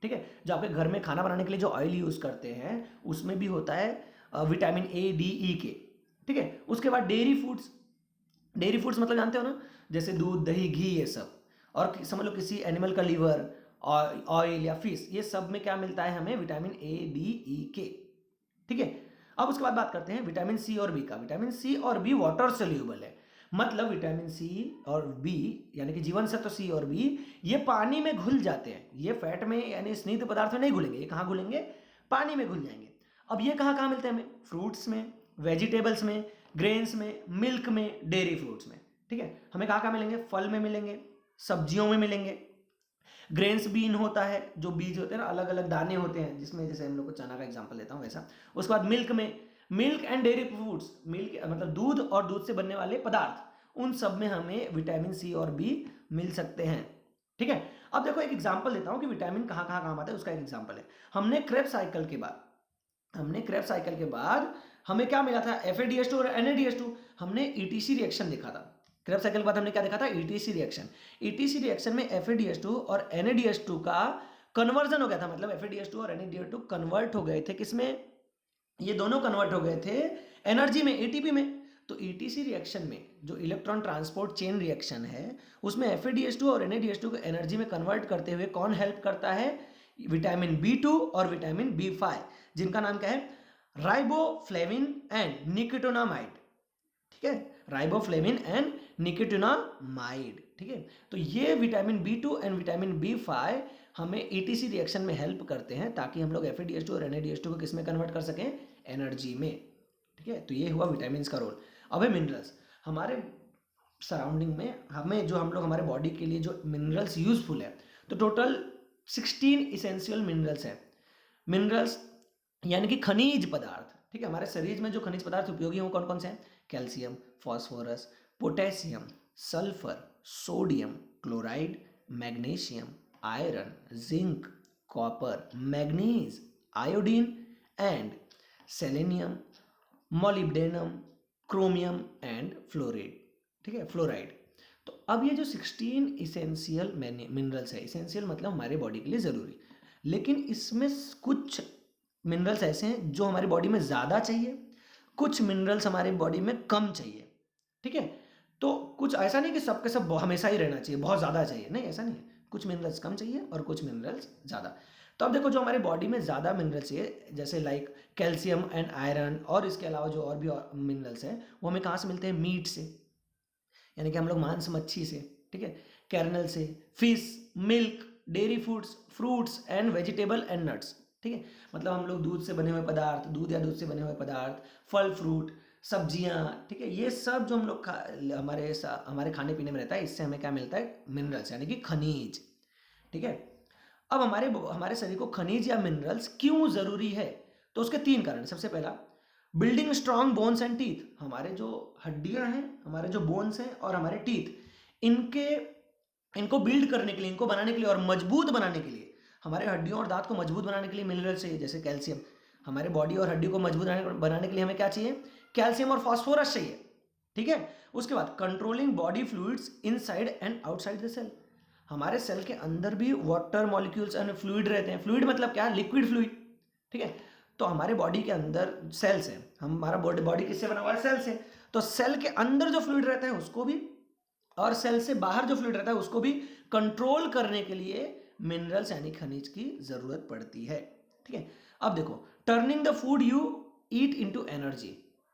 ठीक है, जो आपके घर में खाना बनाने के लिए जो ऑयल यूज़ करते हैं उसमें भी होता है विटामिन ए, डी, ई, के। ठीक है, उसके बाद डेयरी फूड्स मतलब जानते हो ना, जैसे दूध, दही, घी, ये सब, और समझ लो किसी एनिमल का लीवर, ऑयल या फिश, ये सब में क्या मिलता है हमें? विटामिन ए, डी, ई, के। ठीक है, अब उसके बाद बात करते हैं विटामिन सी और बी का। विटामिन सी और बी वाटर सोल्यूबल है, मतलब विटामिन सी और बी यानी कि जीवन सत्व सी और बी ये पानी में घुल जाते हैं। ये फैट में यानी स्निग्ध पदार्थ में नहीं घुलेंगे, ये कहाँ घुलेंगे? पानी में घुल जाएंगे। अब ये कहाँ कहाँ मिलते हैं हमें? फ्रूट्स में, वेजिटेबल्स में, ग्रेन्स में, मिल्क में, डेयरी फ्रूट्स में। ठीक है, हमें कहाँ कहाँ मिलेंगे? फल में मिलेंगे, सब्जियों में मिलेंगे, ग्रेन्स बीन होता है, जो बीज होते हैं ना, अलग अलग दाने होते हैं, जिसमें जैसे हम लोग को चना का एग्जांपल देता हूँ वैसा। उसके बाद मिल्क में, milk and dairy foods, milk मतलब दूध और दूध से बनने वाले पदार्थ, उन सब में हमें विटामिन सी और बी मिल सकते हैं। ठीक है, अब देखो एक एग्जाम्पल देता हूँ कि विटामिन कहाँ कहाँ काम आता है, उसका एक एग्जाम्पल है। हमने क्रेब्स साइकिल के बाद हमें क्या मिला था? FADH2 और NADH2। हमने ETC रिएक्शन देखा था। क्रेब्स साइकिल के बाद हमने क्या देखा था? ETC reaction. ETC रिएक्शन में FADH2 और NADH2 का कन्वर्जन हो गया था, मतलब FADH2 और NADH2 कन्वर्ट हो गए थे किसमें? ये दोनों कन्वर्ट हो गए थे एनर्जी में, ATP में। तो ETC रिएक्शन में जो इलेक्ट्रॉन ट्रांसपोर्ट चेन रिएक्शन है, उसमें FADH2 और NADH2 को एनर्जी में कन्वर्ट करते हुए कौन हेल्प करता है? विटामिन B2 और विटामिन B5, जिनका नाम क्या है? Riboflavin and nicotinamide. ठीक है, राइबोफ्लेविन एंड निकोटिनामाइड। ठीक है, तो ये vitamin B2 and vitamin B5 हमें ETC रिएक्शन में हेल्प करते हैं, ताकि हम लोग FADH2 और NADH2 को किस में कन्वर्ट कर सकें? एनर्जी में। ठीक है, तो ये हुआ विटामिन का रोल। अब है मिनरल्स। हमारे सराउंडिंग में हम लोग हमारे बॉडी के लिए जो मिनरल्स यूजफुल है, तो टोटल 16 इसेंशियल मिनरल्स है। मिनरल्स यानी कि खनिज पदार्थ। ठीक है, हमारे शरीर में जो खनिज पदार्थ उपयोगी हैं वो कौन कौन से हैं? Calcium, phosphorus, potassium, sulphur, sodium, chloride, magnesium, iron, zinc, copper, manganese, iodine and selenium, molybdenum, chromium and fluoride. ठीक है, फ्लोराइड। तो अब ये जो 16 इसेंशियल मिनरल्स है, इसेंशियल मतलब हमारे बॉडी के लिए ज़रूरी, लेकिन इसमें कुछ मिनरल्स ऐसे हैं जो हमारी बॉडी में ज़्यादा चाहिए, कुछ मिनरल्स हमारी बॉडी में कम चाहिए। ठीक है, तो कुछ ऐसा नहीं कि सब के सब हमेशा ही रहना चाहिए, बहुत ज़्यादा चाहिए, नहीं, ऐसा नहीं है। कुछ मिनरल्स कम चाहिए और कुछ मिनरल्स ज़्यादा। तो अब देखो, जो हमारी बॉडी में ज़्यादा मिनरल्स चाहिए, जैसे लाइक कैल्शियम एंड आयरन, और इसके अलावा जो और भी मिनरल्स हैं वो हमें कहाँ से मिलते हैं? मीट से, यानी कि हम लोग मांस मच्छी से, ठीक है, कैरनल से, fish, milk, dairy foods, fruits and vegetable and nuts. ठीक है, मतलब हम लोग दूध से बने हुए पदार्थ, दूध या दूध से बने हुए पदार्थ, फल फ्रूट, सब्जियां, ठीक है, ये सब जो हम लोग हमारे खाने पीने में रहता है, इससे हमें क्या मिलता है? मिनरल्स, यानी कि खनिज। ठीक है, अब हमारे शरीर को खनिज या मिनरल्स क्यों जरूरी है? तो उसके 3 कारण। सबसे पहला, building strong bones and teeth. हमारे जो हड्डियां हैं, हमारे जो बोन्स हैं और हमारे टीथ, इनके इनको बिल्ड करने के लिए, इनको बनाने के लिए और मजबूत बनाने के लिए, हमारे हड्डियों और दांत को मजबूत बनाने के लिए मिनरल चाहिए, जैसे कैल्शियम। हमारे बॉडी और हड्डी को मजबूत बनाने के लिए हमें क्या चाहिए? कैल्शियम और फॉस्फोरस चाहिए। ठीक है, उसके बाद controlling body fluids inside and outside the cell. हमारे सेल के अंदर भी वाटर मॉलिक्यूल्स एंड फ्लूइड रहते हैं। फ्लूइड मतलब क्या? Liquid fluid. ठीक है, तो हमारे बॉडी के अंदर सेल्स हैं, हमारा बॉडी किससे बना हुआ है? सेल से। तो सेल के अंदर जो फ्लूइड रहता है उसको भी, और सेल से बाहर जो फ्लूइड रहता है उसको भी कंट्रोल करने के लिए मिनरल्स यानी खनिज की जरूरत पड़ती है। ठीक है, अब देखो, turning the food you eat into energy.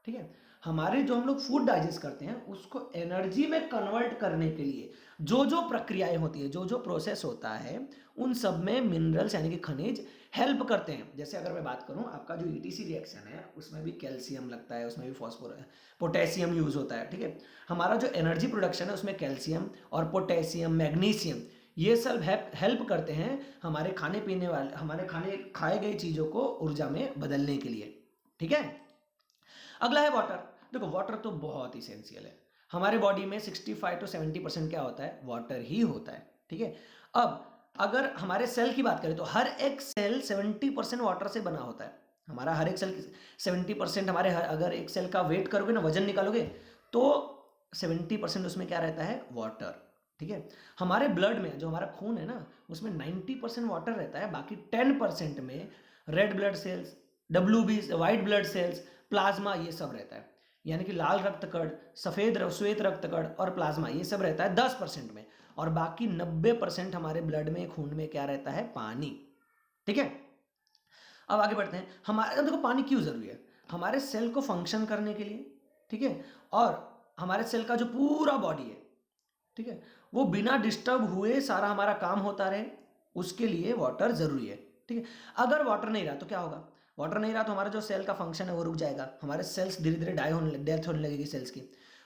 ठीक है, हमारे जो हम लोग फूड डाइजेस्ट करते हैं उसको एनर्जी में कन्वर्ट करने के लिए जो जो प्रक्रियाएं होती है, जो जो प्रोसेस होता है, उन सब में मिनरल्स यानी कि खनिज हेल्प करते हैं। जैसे अगर मैं बात करूं, आपका जो ईटीसी रिएक्शन है उसमें भी कैल्शियम लगता है, उसमें भी फॉस्फोरस पोटेशियम यूज होता है। ठीक है, हमारा जो एनर्जी प्रोडक्शन है उसमें कैल्शियम और पोटेशियम, मैग्नीशियम, ये सब हेल्प करते हैं हमारे खाने पीने वाले, हमारे खाए गई चीज़ों को ऊर्जा में बदलने के लिए। ठीक है, अगला है वाटर। देखो, वाटर तो बहुत इसेंशियल है। हमारे बॉडी में 65 to 70% क्या होता है? वाटर ही होता है। ठीक है, अब अगर हमारे सेल की बात करें तो हर एक सेल 70% वाटर से बना होता है। हमारा हर एक सेल 70%, अगर एक सेल का वेट करोगे ना, वजन निकालोगे, तो 70% उसमें क्या रहता है? वाटर। ठीक है, हमारे ब्लड में जो हमारा खून है ना, उसमें 90% वाटर रहता है, बाकी 10% में red blood cells, WB white blood cells, plasma, ये सब रहता है। यानी कि लाल रक्त कण, श्वेत रक्त कण और प्लाज्मा, ये सब रहता है 10% में, और बाकी 90% हमारे ब्लड में, खून में क्या रहता है? पानी। ठीक है, अब आगे बढ़ते हैं। अब देखो, पानी क्यों जरूरी है? हमारे सेल को फंक्शन करने के लिए, ठीक है, और हमारे सेल का जो पूरा बॉडी है, ठीक है, वो बिना डिस्टर्ब हुए सारा हमारा काम होता रहे, उसके लिए वाटर जरूरी है। ठीक है, अगर वाटर नहीं रहा तो क्या होगा? वाटर नहीं रहा तो हमारा जो सेल का फंक्शन है वो रुक जाएगा, हमारे सेल्स धीरे धीरे डेथ होने लगेगी सेल्स की।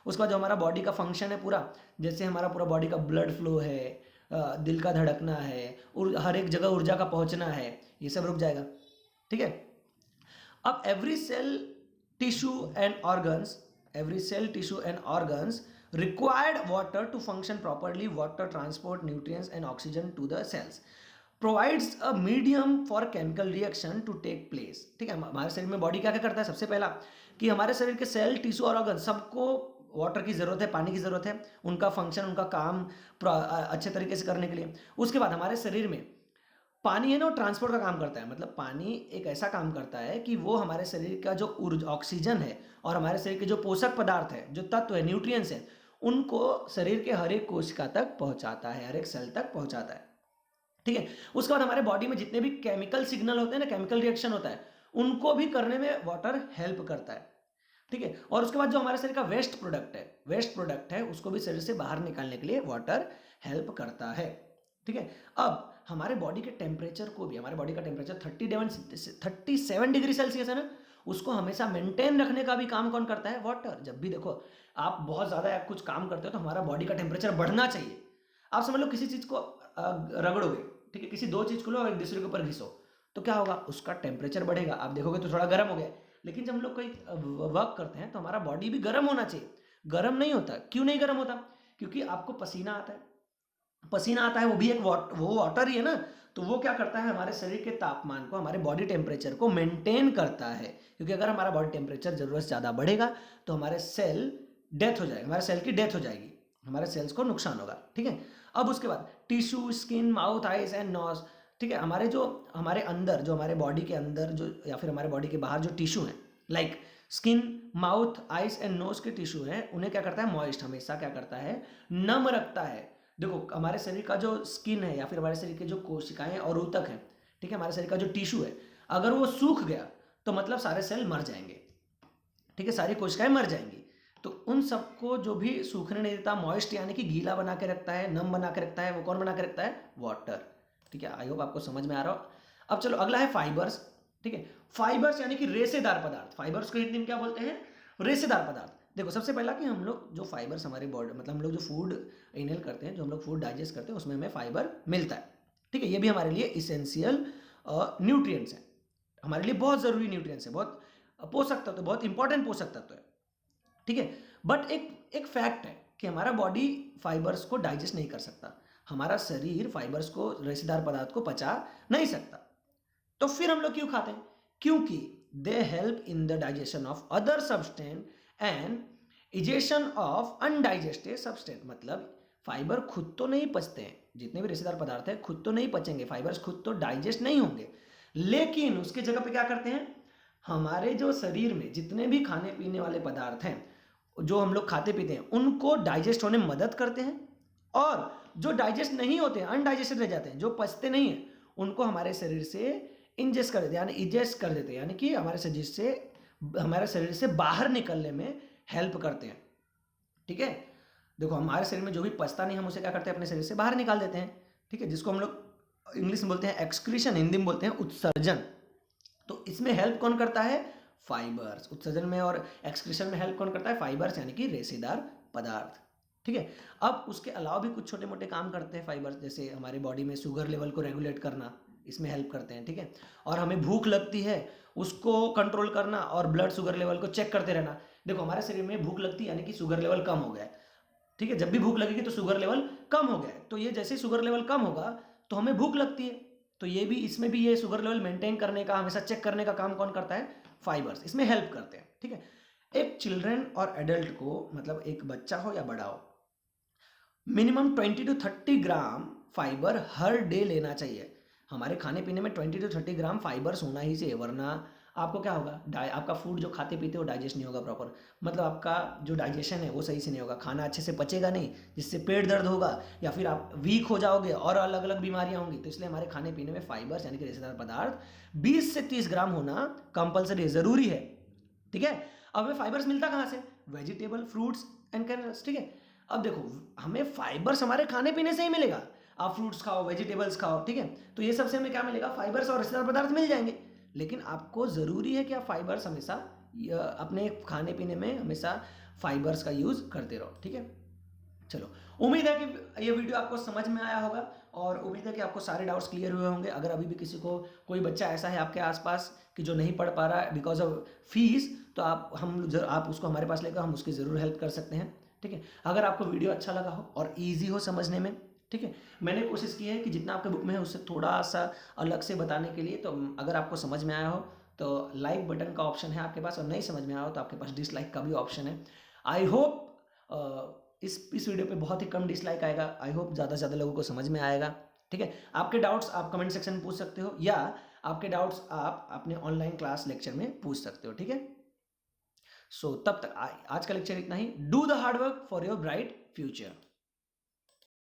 उसके बाद जो हमारा बॉडी का फंक्शन है पूरा, जैसे हमारा पूरा बॉडी का ब्लड फ्लो है, दिल का धड़कना है, हर एक जगह ऊर्जा का पहुंचना है, ये सब रुक जाएगा। ठीक है, अब every cell tissue and organs required water to function properly. Water transport nutrients and oxygen to the cells, provides a medium for chemical reaction to take place. ठीक है, हमारे शरीर में बॉडी क्या क्या करता है? सबसे पहला कि हमारे शरीर के सेल, टिश्यू और ऑर्गन सबको वाटर की ज़रूरत है, पानी की ज़रूरत है, उनका फंक्शन, उनका काम अच्छे तरीके से करने के लिए। उसके बाद हमारे शरीर में पानी है ना, वो ट्रांसपोर्ट का काम करता है। मतलब पानी एक ऐसा काम करता है कि वो हमारे शरीर का जो ऑक्सीजन है और हमारे शरीर के जो पोषक पदार्थ है, जो तत्व है, न्यूट्रिएंट्स है, उनको शरीर के हर एक कोशिका तक पहुंचाता है, हर एक सेल तक पहुंचाता है। ठीक है, उसके बाद हमारे बॉडी में जितने भी केमिकल सिग्नल होते हैं ना, केमिकल रिएक्शन होता है, उनको भी करने में वाटर हेल्प करता है। ठीक है, और उसके बाद जो हमारे शरीर का वेस्ट प्रोडक्ट है उसको भी शरीर से बाहर निकालने के लिए वाटर हेल्प करता है। ठीक है, अब हमारे बॉडी के टेम्परेचर को भी, हमारे बॉडी का टेम्परेचर 37 डिग्री सेल्सियस है ना, उसको हमेशा मेंटेन रखने का भी काम कौन करता है? वाटर। जब भी देखो आप बहुत ज़्यादा कुछ काम करते हो तो हमारा बॉडी का टेम्परेचर बढ़ना चाहिए। आप समझ लो, किसी चीज़ को रगड़ोगे, ठीक है, किसी दो चीज़ को लो और एक दूसरे के ऊपर घिसो, तो क्या होगा? उसका टेम्परेचर बढ़ेगा। आप देखोगे तो थोड़ा गर्म हो गया, लेकिन जब हम लोग कोई वर्क करते हैं तो हमारा बॉडी भी गर्म होना चाहिए। गर्म नहीं होता, क्यों नहीं गर्म होता? क्योंकि आपको पसीना आता है, पसीना आता है, वो भी एक वो वाटर ही है ना। तो वो क्या करता है, हमारे शरीर के तापमान को, हमारे बॉडी टेम्परेचर को मेंटेन करता है। क्योंकि अगर हमारा बॉडी टेम्परेचर ज़रूरत से ज़्यादा बढ़ेगा तो हमारे सेल डेथ हो जाएगा, हमारे सेल की डेथ हो जाएगी, हमारे सेल्स को नुकसान होगा, ठीक है। अब उसके बाद tissue, skin, mouth, eyes and nose, ठीक है। हमारे अंदर जो हमारे बॉडी के अंदर जो या फिर हमारे बॉडी के बाहर जो टिश्यू हैं, like skin, mouth, eyes and nose के टिश्यू हैं, उन्हें क्या करता है, मॉइस्ट, हमेशा क्या करता है, नम रखता है। देखो हमारे शरीर का जो स्किन है या फिर हमारे शरीर के जो कोशिकाएं और ऊतक हैं, ठीक है, हमारे शरीर का जो टिश्यू है, अगर वो सूख गया तो मतलब सारे सेल मर जाएंगे, ठीक है, सारी कोशिकाएं मर जाएंगी। तो उन सबको जो भी सूखने नहीं देता, मॉइस्ट यानी कि गीला बना के रखता है, नम बना के रखता है, वो कौन बना के रखता है, वाटर, ठीक है। आई होप आपको समझ में आ रहा हो। अब चलो अगला है फाइबर्स, ठीक है। फाइबर्स यानी कि रेशेदार पदार्थ, फाइबर्स को हिंदी में क्या बोलते हैं, रेशेदार पदार्थ। देखो सबसे पहला कि हम लोग जो फाइबर्स हमारे बॉडी, मतलब हम लोग जो फूड इनहेल करते हैं, जो हम लोग फूड डाइजेस्ट करते हैं, उसमें हमें फाइबर मिलता है, ठीक है। ये भी हमारे लिए इसेंशियल न्यूट्रिएंट्स हैं, हमारे लिए बहुत ज़रूरी न्यूट्रिएंट्स है, बहुत पोषक तत्व, बहुत इंपॉर्टेंट पोषक तत्व है, ठीक है। बट एक फैक्ट है कि हमारा बॉडी फाइबर्स को डाइजेस्ट नहीं कर सकता, हमारा शरीर फाइबर्स को, रेशेदार पदार्थ को पचा नहीं सकता। तो फिर हम लोग क्यों खाते हैं? क्योंकि they help in the digestion of other substance and egestion of undigested substance. मतलब फाइबर खुद तो नहीं पचते हैं, जितने भी रेशेदार पदार्थ है खुद तो नहीं पचेंगे, फाइबर्स खुद तो डाइजेस्ट नहीं होंगे, लेकिन उसके जगह पे क्या करते हैं, हमारे जो शरीर में जितने भी खाने पीने वाले पदार्थ हैं, जो हम लोग खाते पीते हैं, उनको डाइजेस्ट होने में मदद करते हैं, और जो डाइजेस्ट नहीं होते हैं, अनडाइजेस्टेड रह जाते हैं, जो पचते नहीं हैं, उनको हमारे शरीर से इंजेस्ट कर देते हैं, यानी इजेस्ट कर देते हैं, यानी कि हमारे शरीर से बाहर निकलने में हेल्प करते हैं, ठीक है। देखो हमारे शरीर में जो भी पचता नहीं, हम उसे क्या करते हैं, अपने शरीर से बाहर निकाल देते हैं, ठीक है, जिसको हम लोग इंग्लिश में बोलते हैं एक्सक्रीशन, हिंदी में बोलते हैं उत्सर्जन। तो इसमें हेल्प कौन करता है, फाइबर्स। उत्सर्जन में और एक्सक्रीशन में हेल्प कौन करता है, फाइबर्स, यानी कि रेशेदार पदार्थ, ठीक है। अब उसके अलावा भी कुछ छोटे मोटे काम करते हैं फाइबर्स, जैसे हमारे बॉडी में शुगर लेवल को रेगुलेट करना, इसमें हेल्प करते हैं, ठीक है। और हमें भूख लगती है, उसको कंट्रोल करना और ब्लड शुगर लेवल को चेक करते रहना। देखो हमारे शरीर में भूख लगती है यानी कि शुगर लेवल कम हो गया है, ठीक है, जब भी भूख लगेगी तो शुगर लेवल कम हो गया है, तो ये जैसे शुगर लेवल कम होगा तो हमें भूख लगती है, तो ये भी, इसमें भी ये शुगर लेवल मेंटेन करने का, हमेशा चेक करने का काम कौन करता है, फाइबर्स, इसमें हेल्प करते हैं, ठीक है। एक चिल्ड्रन और एडल्ट को, मतलब एक बच्चा हो या बड़ा हो, minimum 20 to 30 gram fibre her day लेना चाहिए। हमारे खाने पीने में 20 to 30 ग्राम फाइबर्स होना ही चाहिए, वरना आपको क्या होगा, आपका फूड जो खाते पीते हो डाइजेस्ट नहीं होगा प्रॉपर, मतलब आपका जो डाइजेशन है वो सही से नहीं होगा, खाना अच्छे से पचेगा नहीं, जिससे पेट दर्द होगा या फिर आप वीक हो जाओगे और अलग अलग बीमारियां होंगी। तो इसलिए हमारे खाने पीने में फाइबर्स यानी कि रेशेदार पदार्थ 20 से 30 ग्राम होना कंपलसरी, ज़रूरी है, ठीक है। अब हमें फाइबर्स मिलता कहाँ से, वेजिटेबल, फ्रूट्स एंड कैनल्स, ठीक है। अब देखो हमें फाइबर्स हमारे खाने पीने से ही मिलेगा, आप फ्रूट्स खाओ, वेजिटेबल्स खाओ, ठीक है, तो ये सबसे हमें क्या मिलेगा, फाइबर्स और रेशेदार पदार्थ मिल जाएंगे। लेकिन आपको ज़रूरी है कि आप फाइबर्स हमेशा अपने खाने पीने में हमेशा फाइबर्स का यूज़ करते रहो, ठीक है। चलो, उम्मीद है कि ये वीडियो आपको समझ में आया होगा, और उम्मीद है कि आपको सारे डाउट्स क्लियर हुए होंगे। अगर अभी भी किसी को, कोई बच्चा ऐसा है आपके आसपास कि जो नहीं पढ़ पा रहा है बिकॉज ऑफ फीस, तो आप उसको हमारे पास लेकर हम उसकी ज़रूर हेल्प कर सकते हैं, ठीक है। अगर आपको वीडियो अच्छा लगा हो और ईजी हो समझने में, ठीक है, मैंने कोशिश की है कि जितना आपके बुक में है उससे थोड़ा सा अलग से बताने के लिए। तो अगर आपको समझ में आया हो तो लाइक बटन का ऑप्शन है आपके पास, और नहीं समझ में आया हो तो आपके पास डिसलाइक का भी ऑप्शन है। आई होप इस वीडियो पे बहुत ही कम डिसलाइक आएगा, आई होप ज़्यादा से ज़्यादा लोगों को समझ में आएगा, ठीक है। आपके डाउट्स आप कमेंट सेक्शन में पूछ सकते हो, या आपके डाउट्स आप अपने ऑनलाइन क्लास लेक्चर में पूछ सकते हो, ठीक है। सो तब तक आज का लेक्चर इतना ही। Do the hard work for your bright future.